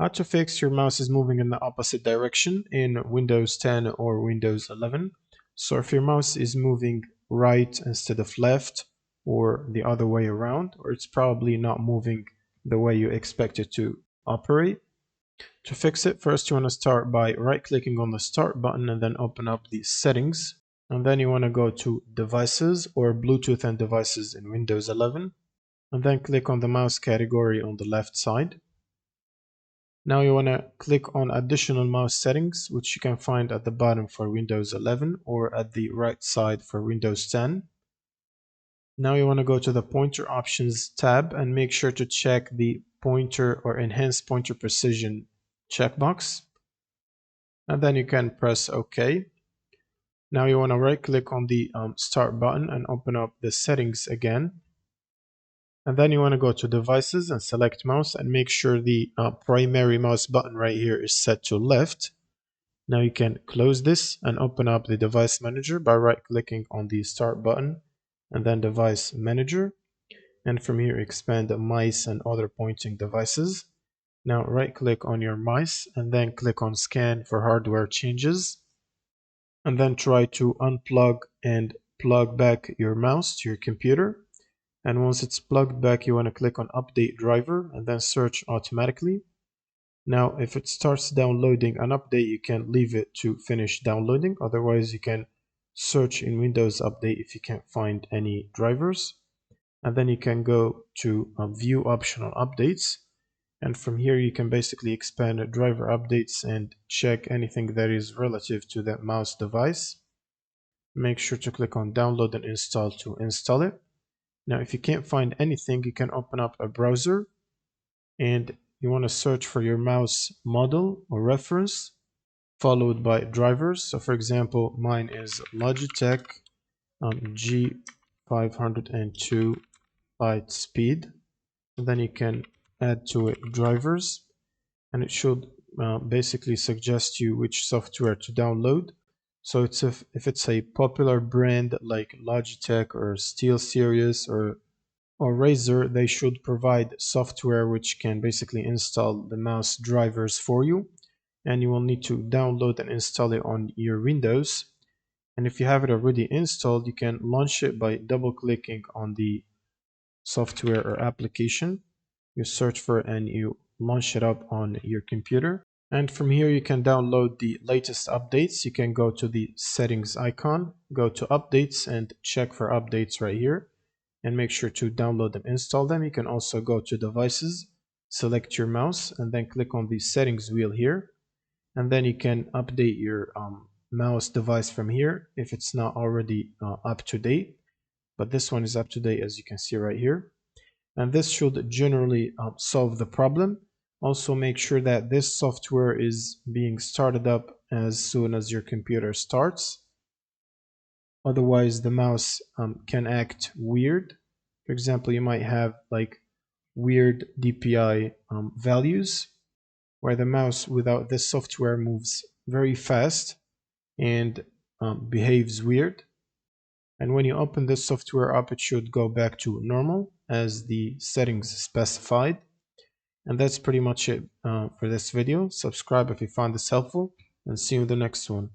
How to fix your mouse is moving in the opposite direction in Windows 10 or Windows 11. So if your mouse is moving right instead of left or the other way around, or it's probably not moving the way you expect it to operate. To fix it, first you want to start by right-clicking on the Start button and then open up the Settings. And then you want to go to Devices or Bluetooth and Devices in Windows 11. And then click on the mouse category on the left side. Now you want to click on additional mouse settings, which you can find at the bottom for Windows 11 or at the right side for Windows 10. Now you want to go to the pointer options tab and make sure to check the pointer or enhance pointer precision checkbox. And then you can press OK. Now you want to right click on the start button and open up the settings again. And then you want to go to devices and select mouse and make sure the primary mouse button right here is set to left. Now you can close this and open up the device manager by right clicking on the start button and then device manager. And from here expand the mice and other pointing devices. Now right click on your mice and then click on scan for hardware changes. And then try to unplug and plug back your mouse to your computer. And once it's plugged back, you want to click on update driver and then search automatically. Now if it starts downloading an update, you can leave it to finish downloading. Otherwise you can search in Windows Update if you can't find any drivers. And then you can go to view optional updates. And from here you can basically expand driver updates and check anything that is relative to that mouse device. Make sure to click on download and install to install it. Now if you can't find anything, you can open up a browser and you want to search for your mouse model or reference followed by drivers. So for example, mine is Logitech G502 light speed. And then you can add to it drivers and it should basically suggest you which software to download. So it's if it's a popular brand like Logitech or SteelSeries or Razer, they should provide software which can basically install the mouse drivers for you, and you will need to download and install it on your Windows. And if you have it already installed, you can launch it by double clicking on the software or application. You search for it and you launch it up on your computer. And from here you can download the latest updates. You can go to the settings icon, go to updates and check for updates right here and make sure to download and install them. You can also go to devices, select your mouse and then click on the settings wheel here. And then you can update your mouse device from here if it's not already up to date. But this one is up to date, as you can see right here. And this should generally solve the problem. Also make sure that this software is being started up as soon as your computer starts. Otherwise the mouse can act weird. For example, you might have like weird DPI values where the mouse without this software moves very fast and behaves weird. And when you open this software up, it should go back to normal as the settings specified. And that's pretty much it for this video. Subscribe if you found this helpful and see you in the next one.